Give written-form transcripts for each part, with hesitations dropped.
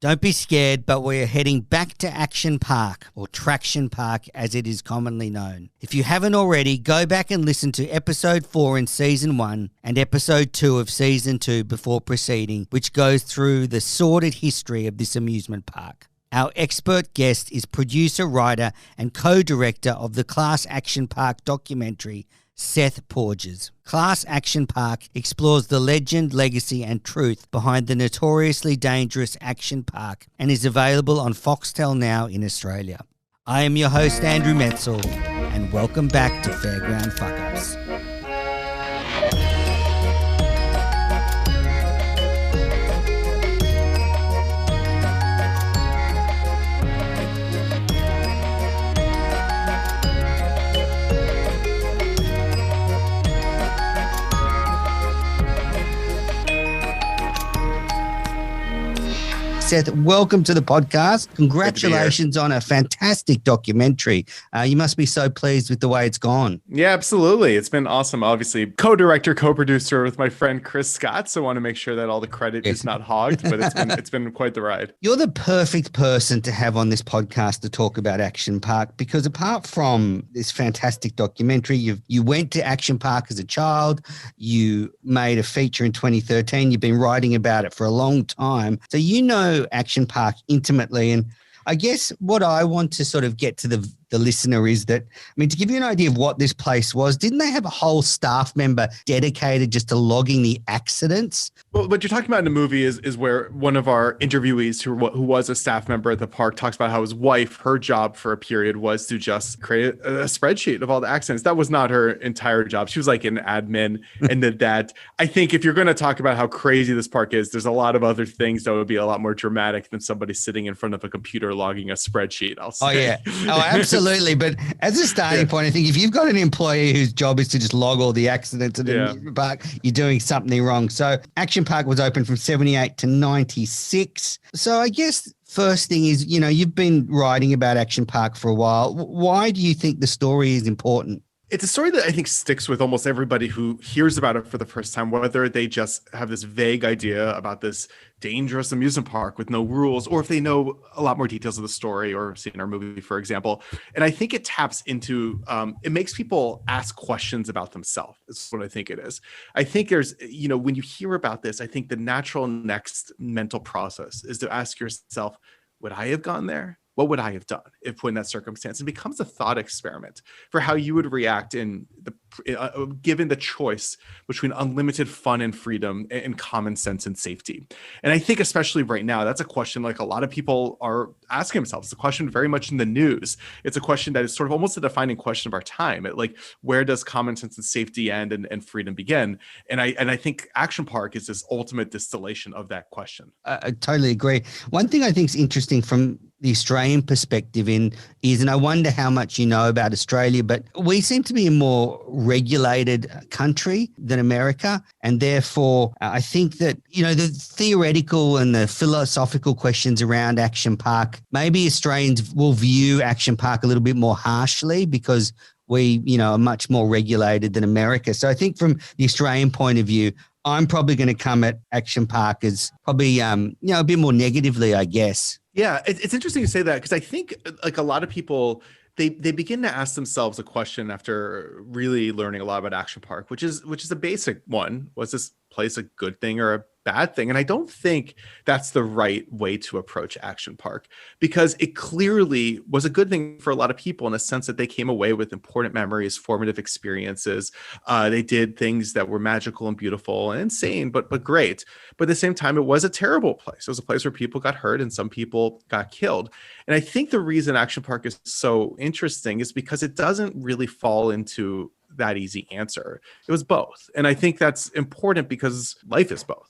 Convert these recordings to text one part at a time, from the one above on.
Don't be scared, but we're heading back to Action Park, or Traction Park as it is commonly known. If you haven't already, go back and listen to episode 4 in season 1 and episode 2 of season 2 before proceeding, which goes through the sordid history of this amusement park. Our expert guest is producer, writer, and co-director of the Class Action Park documentary, Seth Porges. Class Action Park explores the legend, legacy, and truth behind the notoriously dangerous Action Park and is available on Foxtel Now in Australia. I am your host, Andrew Menczel, and welcome back to Fairground Fuck-ups. Seth, welcome to the podcast. Congratulations on a fantastic documentary. You must be so pleased with the way it's gone. Yeah, absolutely. It's been awesome. Obviously, co-director, co-producer with my friend Chris Scott. So I want to make sure that all the credit is not hogged, but it's been quite the ride. You're the perfect person to have on this podcast to talk about Action Park, because apart from this fantastic documentary, you went to Action Park as a child. You made a feature in 2013. You've been writing about it for a long time. So you know Action Park intimately. And I guess what I want to sort of get to the listener is that, I mean, to give you an idea of what this place was, didn't they have a whole staff member dedicated just to logging the accidents? Well, what you're talking about in the movie is where one of our interviewees who was a staff member at the park talks about how his wife, her job for a period was to just create a spreadsheet of all the accidents. That was not her entire job. She was like an admin and did that. I think if you're going to talk about how crazy this park is, there's a lot of other things that would be a lot more dramatic than somebody sitting in front of a computer logging a spreadsheet, I'll say. Oh, yeah. Oh, absolutely. But as a starting point, I think if you've got an employee whose job is to just log all the accidents at the amusement park, you're doing something wrong. So Action Park was open from 78 to 96. So I guess first thing is, you've been writing about Action Park for a while. Why do you think the story is important? It's a story that I think sticks with almost everybody who hears about it for the first time, whether they just have this vague idea about this dangerous amusement park with no rules, or if they know a lot more details of the story or seen our movie, for example. And I think it taps into, it makes people ask questions about themselves. That's what I think it is. I think there's, when you hear about this, I think the natural next mental process is to ask yourself, would I have gone there? What would I have done if put in that circumstance? It becomes a thought experiment for how you would react given the choice between unlimited fun and freedom and common sense and safety. And I think especially right now, that's a question like a lot of people are asking themselves. It's a question very much in the news. It's a question that is sort of almost a defining question of our time. Where does common sense and safety end and freedom begin? And I think Action Park is this ultimate distillation of that question. I totally agree. One thing I think is interesting from the Australian perspective is, and I wonder how much you know about Australia, but we seem to be a more regulated country than America. And therefore, I think that, the theoretical and the philosophical questions around Action Park, maybe Australians will view Action Park a little bit more harshly because we, are much more regulated than America. So I think from the Australian point of view, I'm probably going to come at Action Park as probably, a bit more negatively, I guess. Yeah, it's interesting to say that, because I think like a lot of people, they begin to ask themselves a question after really learning a lot about Action Park, which is a basic one. Was this place a good thing or a bad thing? And I don't think that's the right way to approach Action Park, because it clearly was a good thing for a lot of people in the sense that they came away with important memories, formative experiences. They did things that were magical and beautiful and insane, but great. But at the same time, it was a terrible place. It was a place where people got hurt and some people got killed. And I think the reason Action Park is so interesting is because it doesn't really fall into that easy answer. It was both. And I think that's important because life is both.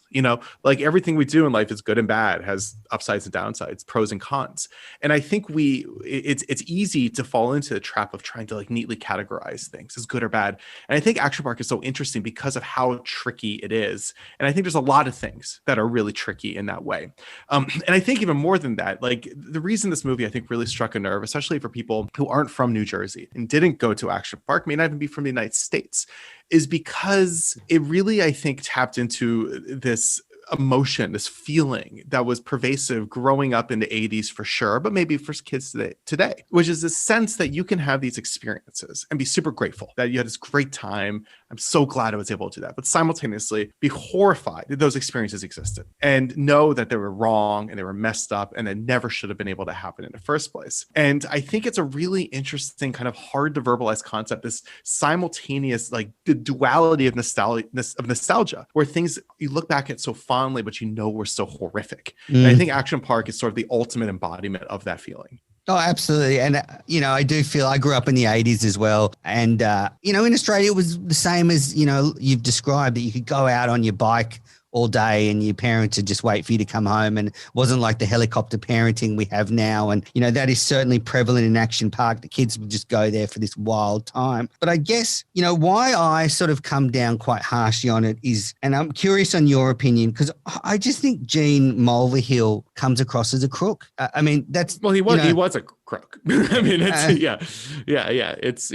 Like everything we do in life is good and bad, has upsides and downsides, pros and cons. And I think it's easy to fall into the trap of trying to like neatly categorize things as good or bad. And I think Action Park is so interesting because of how tricky it is. And I think there's a lot of things that are really tricky in that way. And I think even more than that, like the reason this movie I think really struck a nerve, especially for people who aren't from New Jersey and didn't go to Action Park, may not even be from the United States, is because it really, I think, tapped into this emotion, this feeling that was pervasive growing up in the 80s for sure, but maybe for kids today, which is this sense that you can have these experiences and be super grateful that you had this great time. I'm so glad I was able to do that, but simultaneously be horrified that those experiences existed and know that they were wrong and they were messed up and it never should have been able to happen in the first place. And I think it's a really interesting kind of hard to verbalize concept, this simultaneous, like the duality of nostalgia, where things you look back at so fondly, but you know were so horrific. And I think Action Park is sort of the ultimate embodiment of that feeling. Oh, absolutely. And, I do feel I grew up in the 80s as well. And, in Australia, it was the same as, you've described, that you could go out on your bike all day and your parents would just wait for you to come home, and it wasn't like the helicopter parenting we have now. And, that is certainly prevalent in Action Park. The kids would just go there for this wild time. But I guess, why I sort of come down quite harshly on it is, and I'm curious on your opinion, because I just think Gene Mulvihill comes across as a crook. Well, he was a crook. I mean, it's, yeah. It's,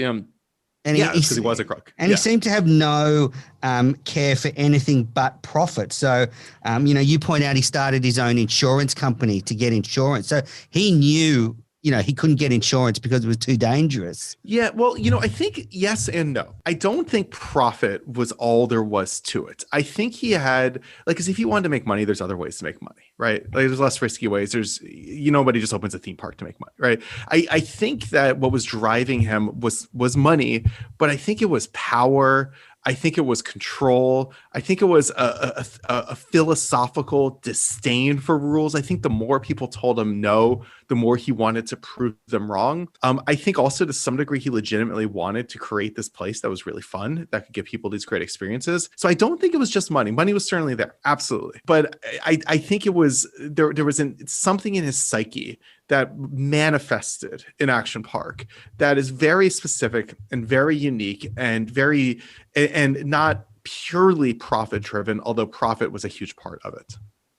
and because he was a crook. And he seemed to have no care for anything but profit. So, you point out he started his own insurance company to get insurance. So he knew, he couldn't get insurance because it was too dangerous. Yeah, well, I think yes and no. I don't think profit was all there was to it. I think he had, because if he wanted to make money, there's other ways to make money, right? Like there's less risky ways. There's, nobody just opens a theme park to make money, right? I think that what was driving him was money, but I think it was power. I think it was control. I think it was a philosophical disdain for rules. I think the more people told him no, the more he wanted to prove them wrong. I think also to some degree, he legitimately wanted to create this place that was really fun, that could give people these great experiences. So I don't think it was just money. Money was certainly there. Absolutely. But I think it was, there was something in his psyche that manifested in Action Park that is very specific and very unique and not purely profit driven, although profit was a huge part of it.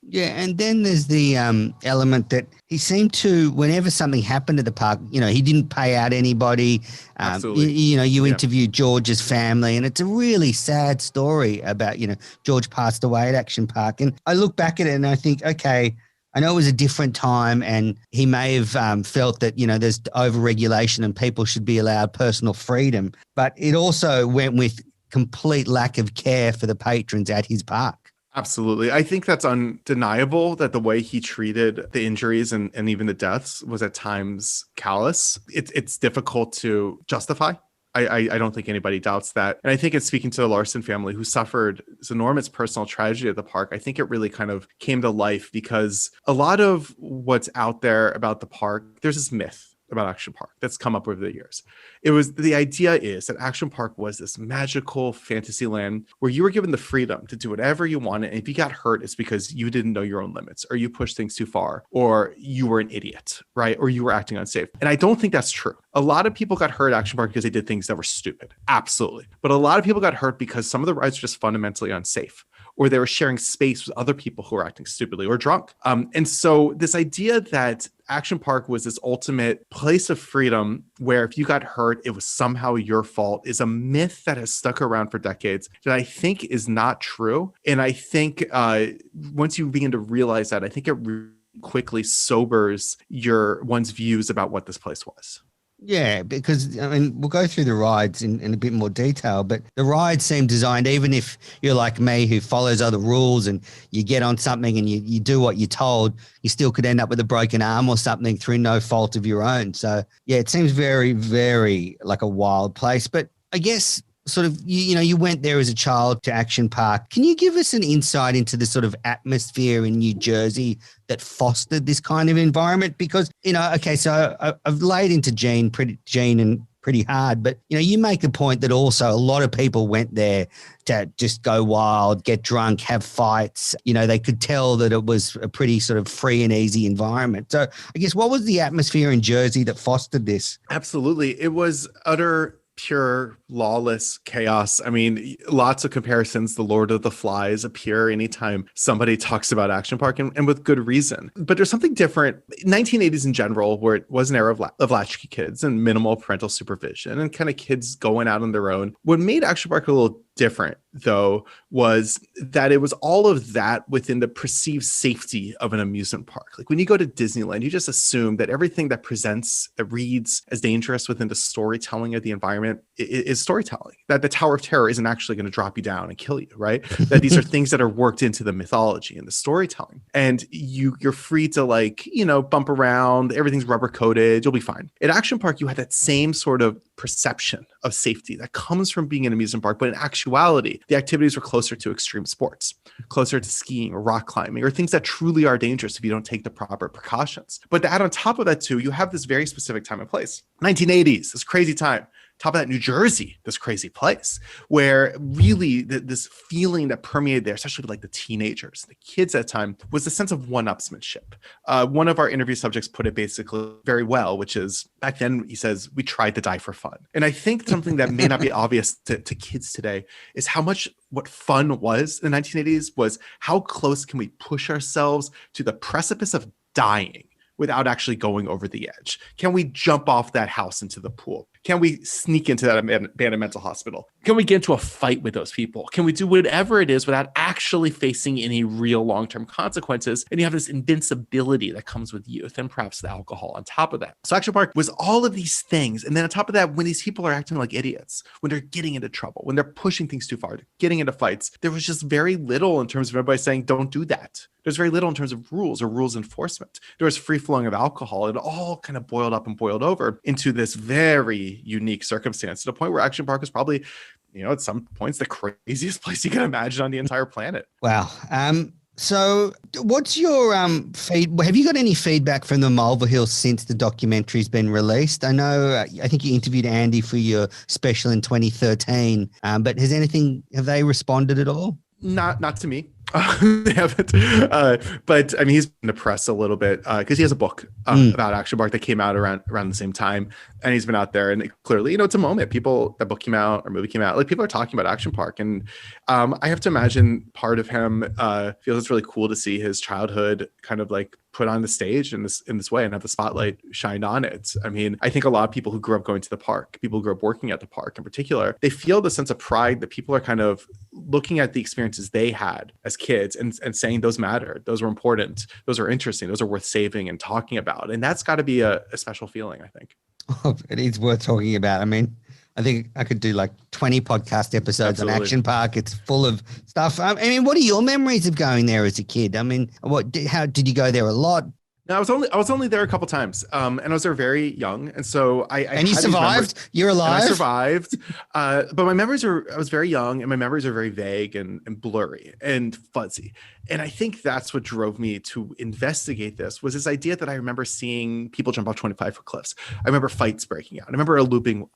Yeah, and then there's the element that he seemed to, whenever something happened at the park, he didn't pay out anybody. Absolutely. You interviewed George's family, and it's a really sad story about, George passed away at Action Park. And I look back at it and I think, okay, I know it was a different time, and he may have felt that, there's overregulation and people should be allowed personal freedom. But it also went with complete lack of care for the patrons at his park. Absolutely. I think that's undeniable that the way he treated the injuries and even the deaths was at times callous. It's difficult to justify. I don't think anybody doubts that. And I think it's speaking to the Larson family who suffered this enormous personal tragedy at the park. I think it really kind of came to life because a lot of what's out there about the park, there's this myth about Action Park that's come up over the years. The idea is that Action Park was this magical fantasy land where you were given the freedom to do whatever you wanted. And if you got hurt, it's because you didn't know your own limits, or you pushed things too far, or you were an idiot, right? Or you were acting unsafe. And I don't think that's true. A lot of people got hurt at Action Park because they did things that were stupid. Absolutely. But a lot of people got hurt because some of the rides were just fundamentally unsafe, or they were sharing space with other people who were acting stupidly or drunk. And so this idea that Action Park was this ultimate place of freedom where if you got hurt, it was somehow your fault is a myth that has stuck around for decades that I think is not true. And I think once you begin to realize that, I think it really quickly sobers one's views about what this place was. Yeah, because, we'll go through the rides in a bit more detail, but the rides seem designed, even if you're like me who follows other rules and you get on something and you do what you're told, you still could end up with a broken arm or something through no fault of your own. So, yeah, it seems very, very like a wild place. But I guess sort of, you went there as a child to Action Park. Can you give us an insight into the sort of atmosphere in New Jersey that fostered this kind of environment? Because, so I've laid into Gene pretty hard, but, you make a point that also a lot of people went there to just go wild, get drunk, have fights. They could tell that it was a pretty sort of free and easy environment. So I guess what was the atmosphere in Jersey that fostered this? Absolutely. It was utter pure lawless chaos. I mean, lots of comparisons. The Lord of the Flies appear anytime somebody talks about Action Park, and with good reason. But there's something different. 1980s in general, where it was an era of latchkey kids and minimal parental supervision and kind of kids going out on their own. What made Action Park a little different, though, was that it was all of that within the perceived safety of an amusement park. Like when you go to Disneyland, you just assume that everything that presents, that reads as dangerous within the storytelling of the environment is storytelling. That the Tower of Terror isn't actually going to drop you down and kill you, right? That these are things that are worked into the mythology and the storytelling. And you're free to bump around. Everything's rubber coated. You'll be fine. At Action Park, you had that same sort of perception of safety that comes from being an amusement park, but in actuality, the activities were closer to extreme sports, closer to skiing or rock climbing, or things that truly are dangerous if you don't take the proper precautions. But to add on top of that too, you have this very specific time and place. 1980s, this crazy time. Top of that, New Jersey, this crazy place where really this feeling that permeated there, especially with the teenagers, the kids at the time, was the sense of one-upsmanship. One of our interview subjects put it basically very well, which is back then he says, we tried to die for fun. And I think something that may not be obvious to kids today is how much what fun was in the 1980s was how close can we push ourselves to the precipice of dying without actually going over the edge? Can we jump off that house into the pool? Can we sneak into that abandoned mental hospital? Can we get into a fight with those people? Can we do whatever it is without actually facing any real long-term consequences? And you have this invincibility that comes with youth and perhaps the alcohol on top of that. So Action Park was all of these things. And then on top of that, when these people are acting like idiots, when they're getting into trouble, when they're pushing things too far, getting into fights, there was just very little in terms of everybody saying, don't do that. There's very little in terms of rules or rules enforcement. There was free flowing of alcohol. It all kind of boiled up and boiled over into this very unique circumstance to the point where Action Park was probably, at some points, the craziest place you can imagine on the entire planet. Wow. So what's your have you got any feedback from the Mulvihill since the documentary's been released? I know, I think you interviewed Andy for your special in 2013, but have they responded at all? Not to me. They haven't, but I mean, he's in the press a little bit because he has a book about Action Park that came out around the same time, and he's been out there. And clearly, it's a moment. That book came out or movie came out, like people are talking about Action Park, and I have to imagine part of him feels it's really cool to see his childhood kind of put on the stage in this way and have the spotlight shined on it. I mean, I think a lot of people who grew up going to the park, people who grew up working at the park in particular, they feel the sense of pride that people are kind of looking at the experiences they had as kids and saying those mattered, those were important, those are interesting, those are worth saving and talking about. And that's got to be a special feeling, I think. Oh, it is worth talking about. I mean, I think I could do 20 podcast episodes on Action Park. It's full of stuff. I mean, what are your memories of going there as a kid? I mean, how did you go there a lot? No, I was only there a couple times, and I was there very young, and so And you survived. You're alive. I survived, but my memories I was very young, and my memories are very vague and blurry and fuzzy. And I think that's what drove me to investigate this, was this idea that I remember seeing people jump off 25-foot cliffs. I remember fights breaking out. I remember a looping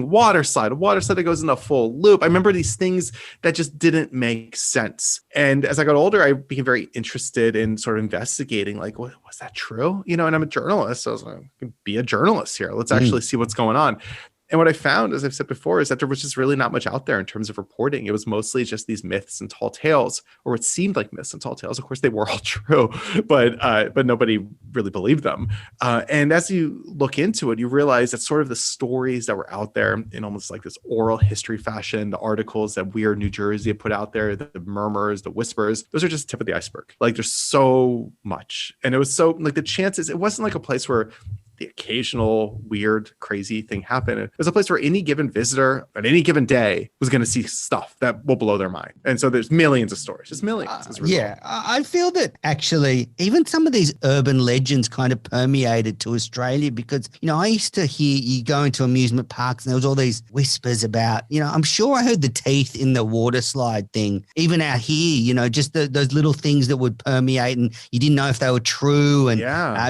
water slide, a water slide that goes in a full loop. I remember these things that just didn't make sense. And as I got older, I became very interested in sort of investigating, was that true? And I'm a journalist, so I was like, I can be a journalist here. Let's actually see what's going on. And what I found, as I've said before, is that there was just really not much out there in terms of reporting. It was mostly just these myths and tall tales, or what seemed like myths and tall tales. Of course, they were all true, but nobody really believed them. And as you look into it, you realize that sort of the stories that were out there in almost like this oral history fashion, the articles that Weird New Jersey put out there, the murmurs, the whispers, those are just the tip of the iceberg. There's so much. And it was so the chances, it wasn't like a place where the occasional weird, crazy thing happen. It was a place where any given visitor at any given day was going to see stuff that will blow their mind. And so there's millions of stories, just millions. Yeah, I feel that actually even some of these urban legends kind of permeated to Australia because, I used to hear you go into amusement parks and there was all these whispers about, I'm sure I heard the teeth in the water slide thing, even out here, just those little things that would permeate and you didn't know if they were true. And,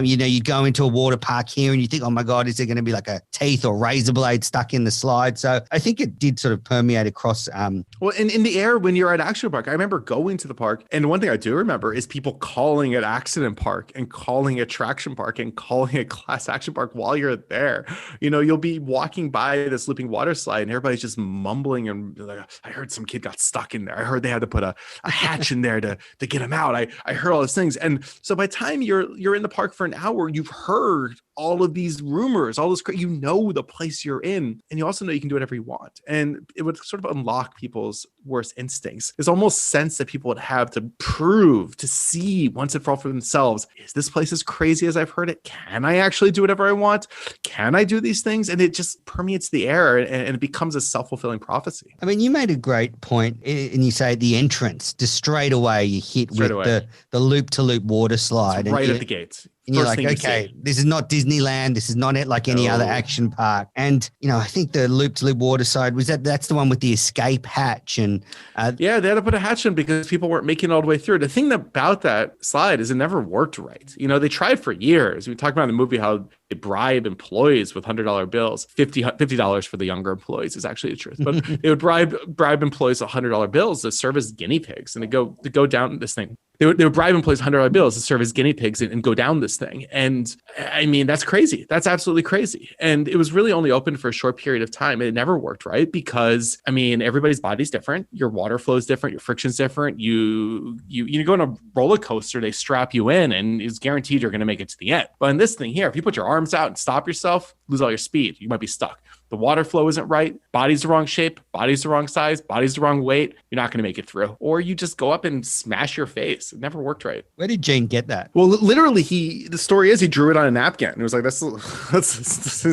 you'd go into a water park here and you think, oh my God, is there going to be like a teeth or razor blade stuck in the slide? So I think it did sort of permeate across. Well, in the air when you're at Action Park, I remember going to the park. And one thing I do remember is people calling it Accident Park and calling it Traction Park and calling it Class Action Park while you're there. You'll be walking by this looping water slide and everybody's just mumbling and like, I heard some kid got stuck in there. I heard they had to put a hatch in there to get him out. I heard all those things. And so by the time you're in the park for an hour, you've heard all all of these rumors, all this, you know, the place you're in, and you also know you can do whatever you want. And it would sort of unlock people's worst instincts. There's almost sense that people would have to prove, to see once and for all for themselves, is this place as crazy as I've heard it? Can I actually do whatever I want? Can I do these things? And it just permeates the air, and it becomes a self-fulfilling prophecy. I mean, you made a great point, and you say the entrance, just straight away you hit with the loop-to-loop water slide. It's right at the gates. And you're like, okay, this is not Disneyland. This is not like any other action park. And, you know, I think the loop-to-loop water slide, that's the one with the escape hatch. And yeah, they had to put a hatch in because people weren't making it all the way through. The thing about that slide is it never worked right. You know, they tried for years. We talked about in the movie how they bribe employees with $100 bills. $50 for the younger employees is actually the truth. But they would bribe employees with $100 bills to serve as guinea pigs and to go down this thing. They would bribe employees $100 bills to serve as guinea pigs and go down this thing. And I mean, that's crazy. That's absolutely crazy. And it was really only open for a short period of time. And it never worked right because, I mean, everybody's body's different. Your water flow is different. Your friction's different. You go on a roller coaster, they strap you in and it's guaranteed you're going to make it to the end. But in this thing here, if you put your arms out and stop yourself, lose all your speed, you might be stuck. The water flow isn't right. Body's the wrong shape. Body's the wrong size. Body's the wrong weight. You're not going to make it through. Or you just go up and smash your face. It never worked right. Where did Gene get that? Well, literally, the story is he drew it on a napkin. And it was like, this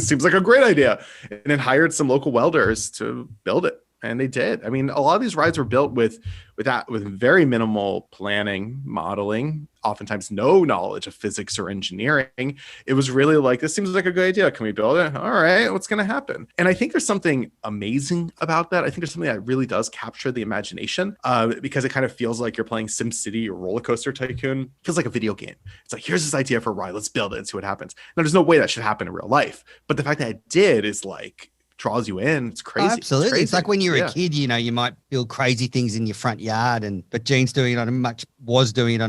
seems like a great idea. And then hired some local welders to build it. And they did. I mean, a lot of these rides were built with very minimal planning, modeling, oftentimes no knowledge of physics or engineering. It was really like, this seems like a good idea. Can we build it? All right, what's going to happen? And I think there's something amazing about that. I think there's something that really does capture the imagination because it kind of feels like you're playing SimCity or Roller Coaster Tycoon. It feels like a video game. It's like, here's this idea for a ride. Let's build it and see what happens. Now, there's no way that should happen in real life. But the fact that it did is like, draws you in. It's crazy. Oh, absolutely. It's like when you're a kid, you know, you might build crazy things in your front yard, but Gene's doing it on a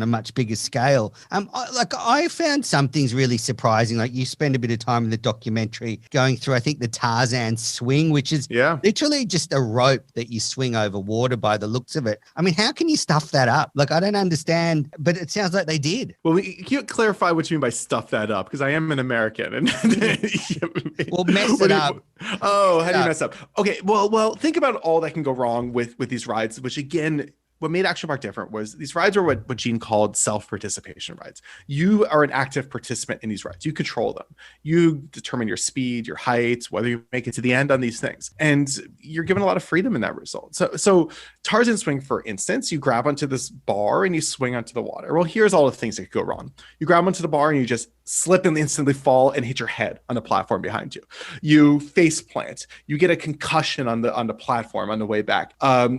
much bigger scale. I found some things really surprising. Like you spend a bit of time in the documentary going through, I think, the Tarzan Swing, which is literally just a rope that you swing over water by the looks of it. I mean, how can you stuff that up? Like, I don't understand, but it sounds like they did. Well, can you clarify what you mean by stuff that up? Because I am an American. And well, mess it up. Oh, how do you mess up? Okay, well, think about all that can go wrong with these rides, which again, what made Action Park different was these rides are what Gene called self-participation rides. You are an active participant in these rides. You control them. You determine your speed, your height, whether you make it to the end on these things. And you're given a lot of freedom in that result. So Tarzan Swing, for instance, you grab onto this bar and you swing onto the water. Well, here's all the things that could go wrong. You grab onto the bar and you just slip and instantly fall and hit your head on the platform behind you. You face plant. You get a concussion on the platform on the way back.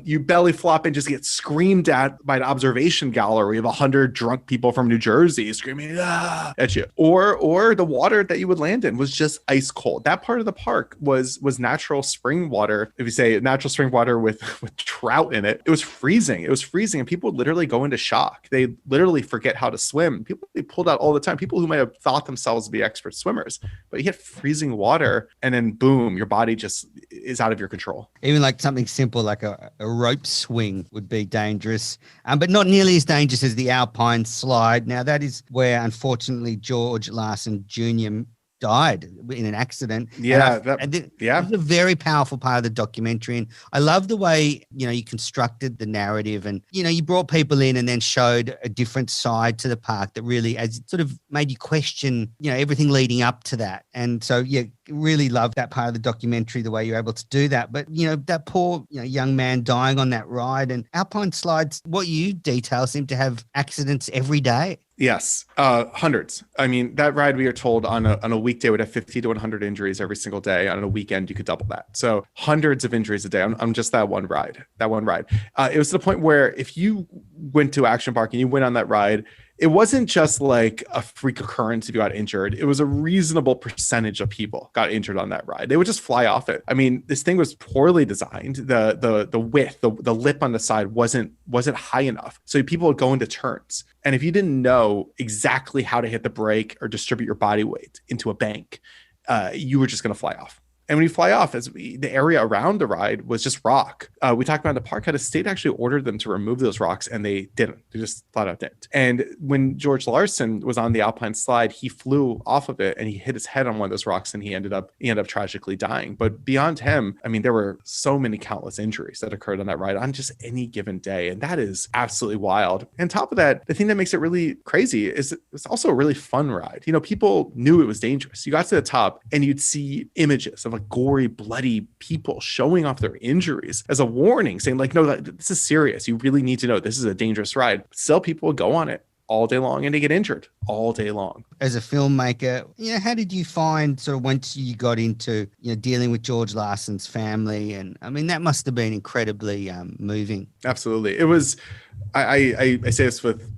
You belly flop and just get screamed at by an observation gallery of 100 drunk people from New Jersey screaming at you. Or the water that you would land in was just ice cold. That part of the park was natural spring water. If you say natural spring water with trout in it, it was freezing. It was freezing, and people would literally go into shock. They literally forget how to swim. They pulled out all the time. People who might have thought themselves to be expert swimmers, but you hit freezing water and then boom, your body just is out of your control. Even like something simple like a rope swing would be dangerous, but not nearly as dangerous as the Alpine slide. Now that is where unfortunately George Larson Jr. died in an accident. It was a very powerful part of the documentary, and I love the way you constructed the narrative, and you brought people in and then showed a different side to the park that really as sort of made you question everything leading up to that. And so really love that part of the documentary, the way you're able to do that. But that poor young man dying on that ride, and Alpine slides, what you detail, seem to have accidents every day. Yes, hundreds. I mean, that ride, we are told on a weekday would have 50 to 100 injuries every single day. On a weekend, you could double that. So hundreds of injuries a day on just that one ride. It was to the point where if you went to Action Park and you went on that ride, it wasn't just like a freak occurrence if you got injured. It was a reasonable percentage of people got injured on that ride. They would just fly off it. I mean, this thing was poorly designed. The width, the lip on the side wasn't high enough. So people would go into turns. And if you didn't know exactly how to hit the brake or distribute your body weight into a bank, you were just going to fly off. And when you fly off, the area around the ride was just rock. We talked about the park, how the state actually ordered them to remove those rocks, and they didn't. They just flat out didn't. And when George Larson was on the Alpine slide, he flew off of it and he hit his head on one of those rocks, and he ended up tragically dying. But beyond him, I mean, there were so many countless injuries that occurred on that ride on just any given day. And that is absolutely wild. And on top of that, the thing that makes it really crazy is it's also a really fun ride. You know, people knew it was dangerous. You got to the top and you'd see images of like gory, bloody people showing off their injuries as a warning, saying like, no, this is serious. You really need to know this is a dangerous ride. Still, people would go on it all day long and they get injured all day long. As a filmmaker, you know, how did you find sort of once you got into, you know, dealing with George Larson's family? And I mean, that must have been incredibly moving. Absolutely. It was, I say this with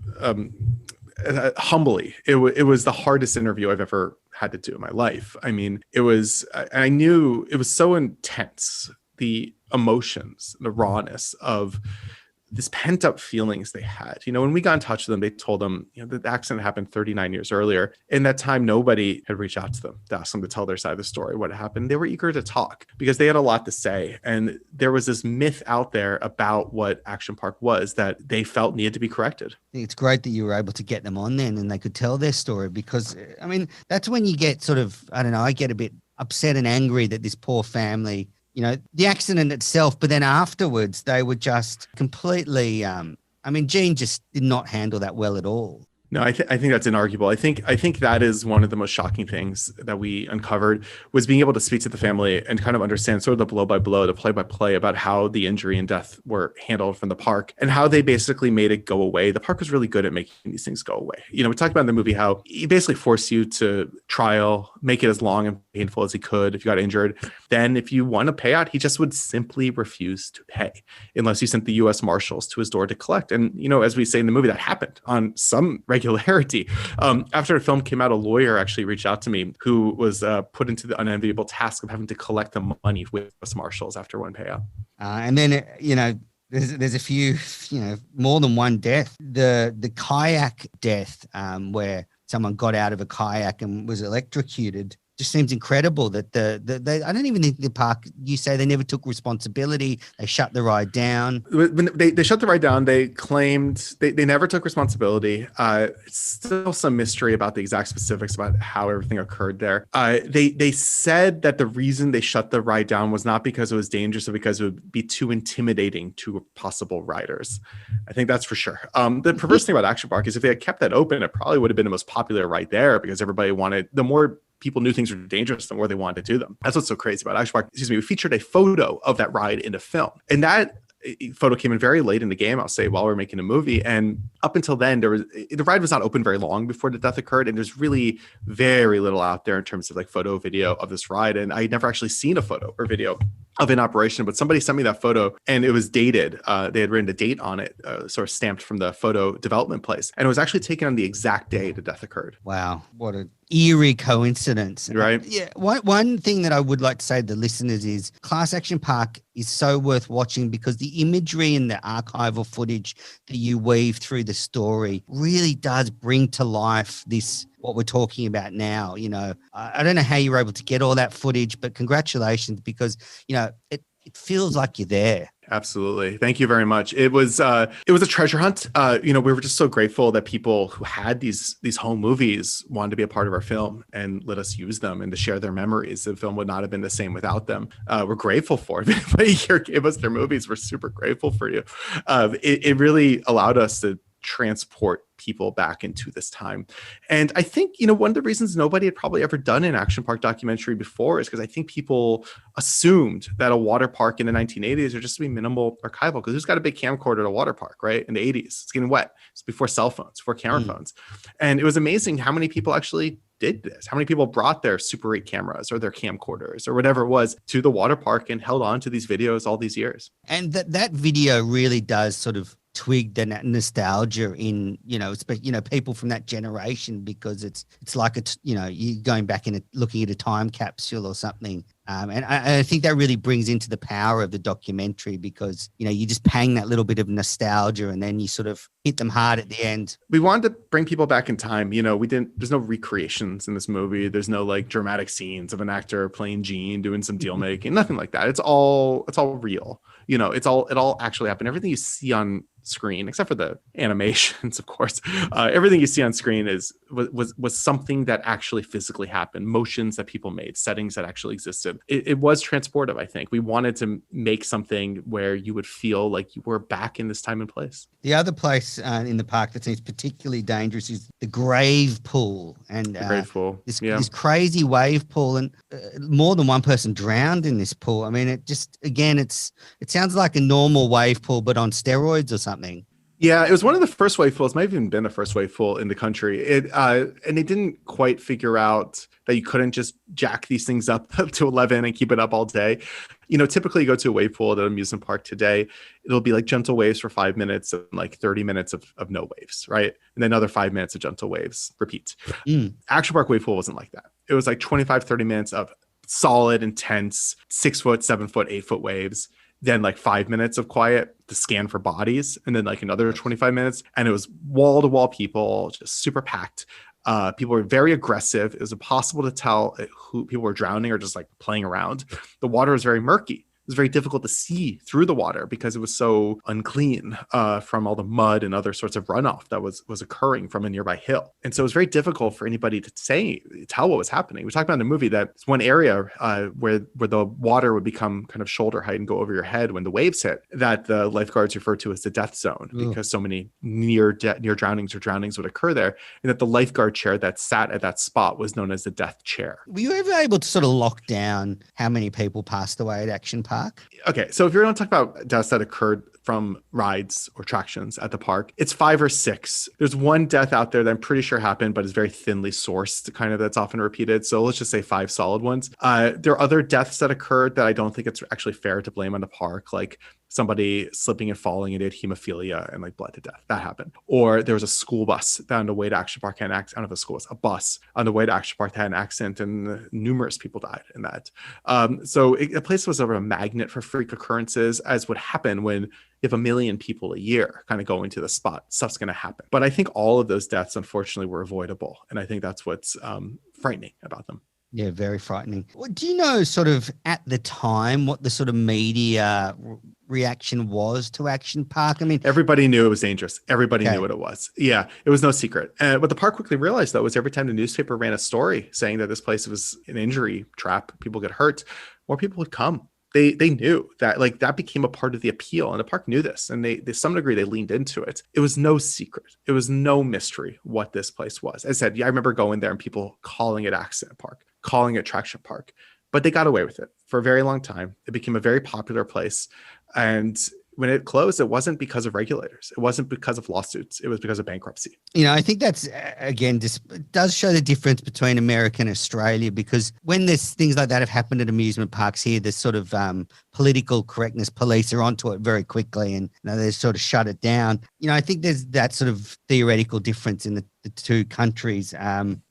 humbly, it was the hardest interview I've ever had to do in my life. I mean, I knew it was so intense, the emotions, the rawness of this pent up feelings they had. You know, when we got in touch with them, they told them, you know, the accident happened 39 years earlier. In that time, nobody had reached out to them to ask them to tell their side of the story, what happened. They were eager to talk because they had a lot to say. And there was this myth out there about what Action Park was that they felt needed to be corrected. It's great that you were able to get them on then and they could tell their story, because I mean, that's when you get sort of, I don't know, I get a bit upset and angry that this poor family, you know, the accident itself, but then afterwards they were just completely, I mean, Gene just did not handle that well at all. No, I think that's inarguable. I think that is one of the most shocking things that we uncovered, was being able to speak to the family and kind of understand sort of the blow by blow, the play by play about how the injury and death were handled from the park and how they basically made it go away. The park was really good at making these things go away. You know, we talked about in the movie how he basically forced you to trial, make it as long and painful as he could if you got injured. Then if you want a payout, he just would simply refuse to pay unless you sent the U.S. Marshals to his door to collect. And, you know, as we say in the movie, that happened on some regularity. After the film came out, a lawyer actually reached out to me who was put into the unenviable task of having to collect the money with U.S. Marshals after one payout. And then, you know, there's a few, you know, more than one death. The kayak death, where someone got out of a kayak and was electrocuted, just seems incredible that they, I don't even think the park, you say they never took responsibility. They shut the ride down. When they shut the ride down, they claimed they never took responsibility. It's still some mystery about the exact specifics about how everything occurred there. They said that the reason they shut the ride down was not because it was dangerous, or because it would be too intimidating to possible riders. I think that's for sure. The perverse thing about Action Park is if they had kept that open, it probably would have been the most popular ride there, because everybody wanted, the more people knew things were dangerous, the more they wanted to do them. That's what's so crazy about Action Park. We featured a photo of that ride in a film. And that photo came in very late in the game, I'll say, while we're making a movie. And up until then, the ride was not open very long before the death occurred. And there's really very little out there in terms of like photo, video of this ride. And I had never actually seen a photo or video of an operation, but somebody sent me that photo and it was dated. They had written a date on it, sort of stamped from the photo development place. And it was actually taken on the exact day the death occurred. Wow. What an eerie coincidence. Right. Yeah. One thing that I would like to say to the listeners is Class Action Park is so worth watching, because the imagery and the archival footage that you weave through the story really does bring to life this, what we're talking about now. You know, I don't know how you were able to get all that footage, but congratulations, because, you know, it feels like you're there. Absolutely. Thank you very much. It was a treasure hunt. You know, we were just so grateful that people who had these home movies wanted to be a part of our film and let us use them and to share their memories. The film would not have been the same without them. We're grateful for it. If anybody here gave us their movies, we're super grateful for you. It really allowed us to transport people back into this time. And I think, you know, one of the reasons nobody had probably ever done an Action Park documentary before is because I think people assumed that a water park in the 1980s are just to be minimal archival, because who's got a big camcorder at a water park, right? In the 80s, it's getting wet. It's before cell phones, before camera phones. And it was amazing how many people actually did this. How many people brought their Super 8 cameras or their camcorders or whatever it was to the water park and held on to these videos all these years. And that video really does sort of twig the nostalgia in, people from that generation, because it's like you're going back and looking at a time capsule or something. And I think that really brings into the power of the documentary, because, you just pang that little bit of nostalgia and then you sort of hit them hard at the end. We wanted to bring people back in time. There's no recreations in this movie. There's no like dramatic scenes of an actor playing Gene doing some deal making, nothing like that. It's all real. It all actually happened. Everything you see on screen, except for the animations, of course, everything you see on screen was something that actually physically happened, motions that people made, settings that actually existed. It was transportive. I think we wanted to make something where you would feel like you were back in this time and place. The other place in the park that seems particularly dangerous is the grave pool, and the grave pool. This crazy wave pool, and more than one person drowned in this pool. I mean, it sounds like a normal wave pool, but on steroids or something. Yeah, it was one of the first wave pools. Might have even been the first wave pool in the country. And they didn't quite figure out that you couldn't just jack these things up to 11 and keep it up all day. Typically you go to a wave pool at an amusement park today, it'll be like gentle waves for 5 minutes and like 30 minutes of no waves, right? And then another 5 minutes of gentle waves, repeat. Action park wave pool wasn't like that. It was like 25, 30 minutes of solid, intense, 6 foot, 7 foot, 8 foot waves. Then like 5 minutes of quiet to scan for bodies, and then like another 25 minutes. And it was wall to wall people, just super packed. People were very aggressive. It was impossible to tell who people were drowning or just like playing around. The water was very murky. It was very difficult to see through the water because it was so unclean from all the mud and other sorts of runoff that was occurring from a nearby hill. And so it was very difficult for anybody to tell what was happening. We talked about in the movie that it's one area where the water would become kind of shoulder height and go over your head when the waves hit, that the lifeguards refer to as the death zone, because so many near drownings or drownings would occur there. And that the lifeguard chair that sat at that spot was known as the death chair. Were you ever able to sort of lock down how many people passed away at Action Park? Okay, so if you're going to talk about deaths that occurred from rides or attractions at the park, it's 5 or 6. There's one death out there that I'm pretty sure happened, but is very thinly sourced, kind of, that's often repeated. So let's just say 5 solid ones. There are other deaths that occurred that I don't think it's actually fair to blame on the park, like somebody slipping and falling and did hemophilia and like bled to death. That happened. Or there was a school bus that on the way to Action Park had an accident. I don't know if a school bus, a bus on the way to Action Park had an accident, and numerous people died in that. So the place was sort of a magnet for freak occurrences, as would happen when you have 1 million people a year kind of going to the spot. Stuff's going to happen. But I think all of those deaths, unfortunately, were avoidable. And I think that's what's frightening about them. Yeah, very frightening. Well, do you know sort of at the time what the sort of media reaction was to Action Park? I mean, everybody knew it was dangerous. Everybody knew what it was. Yeah, it was no secret. What the park quickly realized, though, was every time the newspaper ran a story saying that this place was an injury trap, people get hurt, more people would come. They knew that, like, that became a part of the appeal, and the park knew this, and they to some degree they leaned into it. It was no secret. It was no mystery what this place was. I said, yeah, I remember going there and people calling it Accident Park, calling it Traction Park, but they got away with it for a very long time. It became a very popular place, and when it closed, it wasn't because of regulators. It wasn't because of lawsuits. It was because of bankruptcy. I think that's, again, just does show the difference between America and Australia, because when there's things like that have happened at amusement parks here, there's sort of political correctness police are onto it very quickly, and they sort of shut it down. I think there's that sort of theoretical difference in the two countries.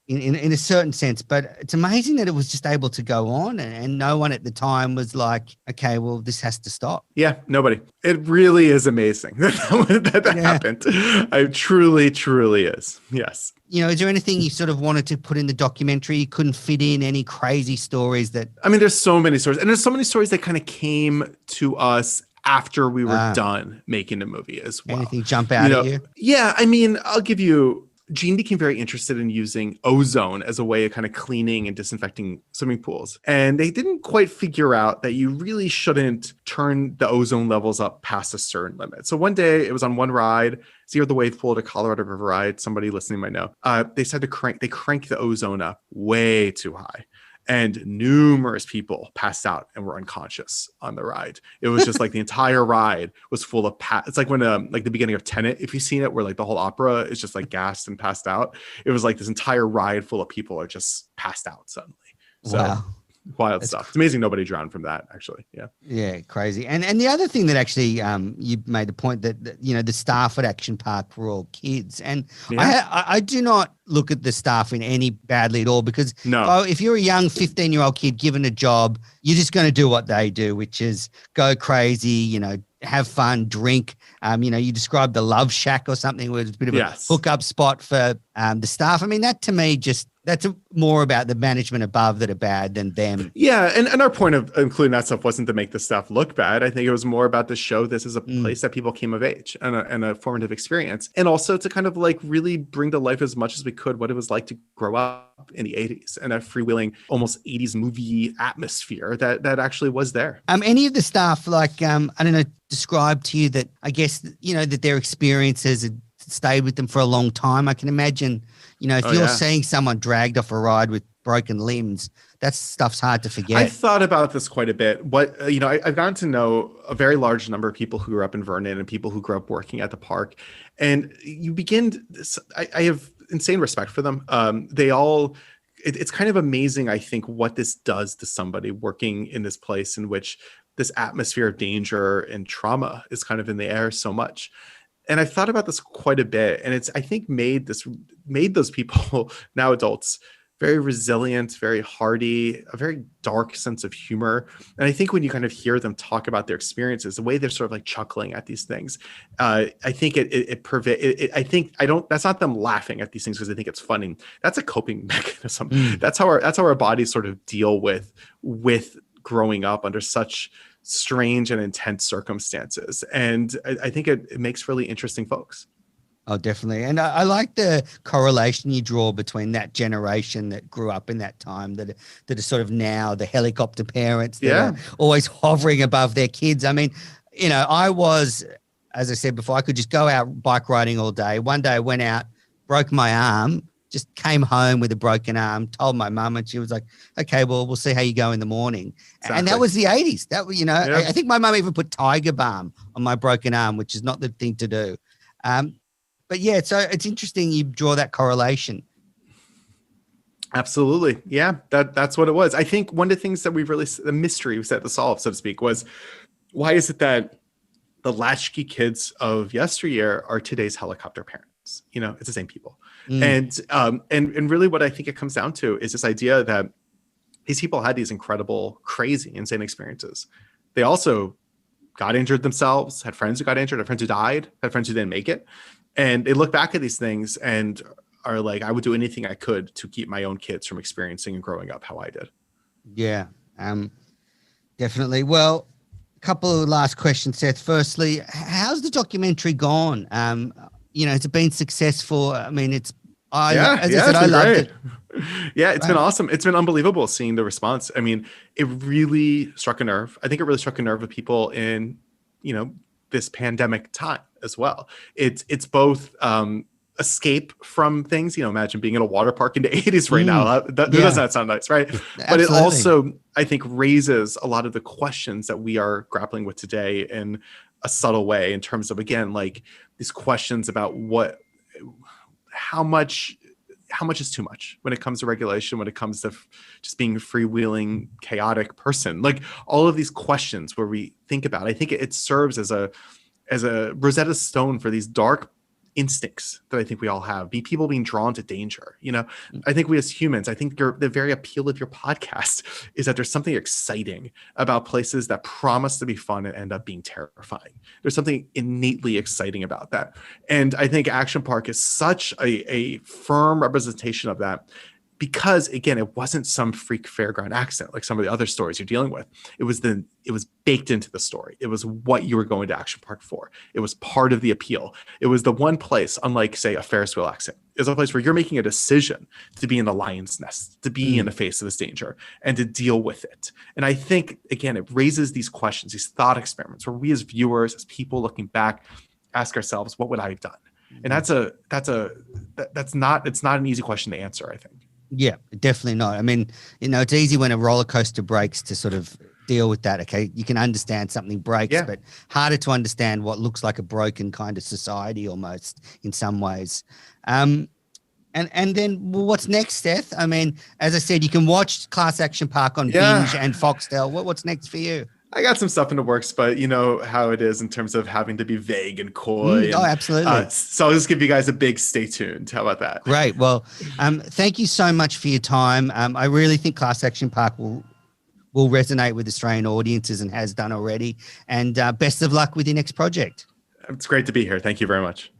In a certain sense, but it's amazing that it was just able to go on, and no one at the time was like, okay, well, this has to stop. Yeah, nobody. It really is amazing that happened. It truly is. Yes. Is there anything you sort of wanted to put in the documentary? You couldn't fit in any crazy stories that... I mean, there's so many stories, and there's so many stories that kind of came to us after we were done making the movie as well. Anything jump out at you? Yeah, I mean, I'll give you... Gene became very interested in using ozone as a way of kind of cleaning and disinfecting swimming pools. And they didn't quite figure out that you really shouldn't turn the ozone levels up past a certain limit. So one day it was on one ride, Zero the Wave Pool to Colorado River ride. Somebody listening might know. They said to crank the ozone up way too high. And numerous people passed out and were unconscious on the ride. It was just like the entire ride was full of it's like when like the beginning of Tenet, if you've seen it, where like the whole opera is just like gassed and passed out. It was like this entire ride full of people are just passed out suddenly. So, wow. Wild stuff. It's amazing nobody drowned from that, actually. Yeah. Yeah, crazy. And the other thing that actually you made the point that you know, the staff at Action Park were all kids. And I do not look at the staff in any badly at all, because if you're a young 15-year-old kid given a job, you're just going to do what they do, which is go crazy, you know, have fun, drink. You know, you described the Love Shack or something where it's a bit of a hookup spot for the staff. I mean, that to me that's more about the management above that are bad than them. Yeah, and our point of including that stuff wasn't to make the stuff look bad. I think it was more about to show this as a place that people came of age and a formative experience, and also to kind of like really bring to life as much as we could what it was like to grow up in the 80s and that freewheeling, almost 80s movie atmosphere that actually was there. Any of the staff, like, I don't know, describe to you that, I guess, you know, that their experiences had stayed with them for a long time. I can imagine, you know, if you're seeing someone dragged off a ride with broken limbs, that stuff's hard to forget. I've thought about this quite a bit. You know, I've gotten to know a very large number of people who grew up in Vernon and people who grew up working at the park. And you begin, I have insane respect for them. It's kind of amazing, I think, what this does to somebody working in this place in which this atmosphere of danger and trauma is kind of in the air so much. And I've thought about this quite a bit, and it's, I think, made those people, now adults, very resilient, very hardy, a very dark sense of humor. And I think when you kind of hear them talk about their experiences, the way they're sort of like chuckling at these things, I think that's not them laughing at these things because they think it's funny. That's a coping mechanism. That's how our bodies sort of deal with growing up under such strange and intense circumstances. And I think it makes really interesting folks. Oh, definitely. And I like the correlation you draw between that generation that grew up in that time that are sort of now the helicopter parents that are always hovering above their kids. I mean, you know, I was, as I said before, I could just go out bike riding all day. One day I went out, broke my arm, just came home with a broken arm, told my mum, and she was like, okay, well, we'll see how you go in the morning. Exactly. And that was the 80s. That was, you know, I think my mum even put Tiger Balm on my broken arm, which is not the thing to do. But yeah, so it's interesting you draw that correlation. Absolutely. Yeah, that's what it was. I think one of the things that the mystery we set to solve, so to speak, was why is it that the latchkey kids of yesteryear are today's helicopter parents? You know, it's the same people. And really what I think it comes down to is this idea that these people had these incredible, crazy, insane experiences. They also got injured themselves, had friends who got injured, had friends who died, had friends who didn't make it. And they look back at these things and are like, I would do anything I could to keep my own kids from experiencing and growing up how I did. Yeah, definitely. Well, a couple of last questions, Seth. Firstly, how's the documentary gone? You know, has it been successful? I mean, I loved it. Yeah, it's been awesome. It's been unbelievable seeing the response. I mean, it really struck a nerve. I think it really struck a nerve with people in, you know, this pandemic time as well. It's both escape from things, you know, imagine being in a water park in the 80s right now. That does not sound nice, right? But it also, I think, raises a lot of the questions that we are grappling with today in a subtle way, in terms of, again, like these questions about how much is too much when it comes to regulation, when it comes to just being a freewheeling, chaotic person. Like all of these questions where we think about, I think it serves as a Rosetta Stone for these dark instincts that I think we all have. People being drawn to danger. You know, I think we as humans, I think the very appeal of your podcast is that there's something exciting about places that promise to be fun and end up being terrifying. There's something innately exciting about that. And I think Action Park is such a firm representation of that, because again, it wasn't some freak fairground accident like some of the other stories you're dealing with. It was baked into the story. It was what you were going to Action Park for. It was part of the appeal. It was the one place, unlike say a Ferris wheel accident, is a place where you're making a decision to be in the lion's nest, to be in the face of this danger and to deal with it. And I think, again, it raises these questions, these thought experiments where we as viewers, as people looking back, ask ourselves, what would I have done? And it's not an easy question to answer, I think. Yeah, definitely not. I mean, you know, it's easy when a roller coaster breaks to sort of deal with that. Okay, you can understand something breaks, but harder to understand what looks like a broken kind of society almost in some ways. And And then what's next, Seth? I mean, as I said, you can watch Class Action Park on Yeah. Binge and Foxtel. What's next for you? I got some stuff in the works, but you know how it is in terms of having to be vague and coy. Oh, absolutely. So I'll just give you guys a big stay tuned. How about that? Great. Well, thank you so much for your time. I really think Class Action Park will resonate with Australian audiences and has done already. And best of luck with your next project. It's great to be here. Thank you very much.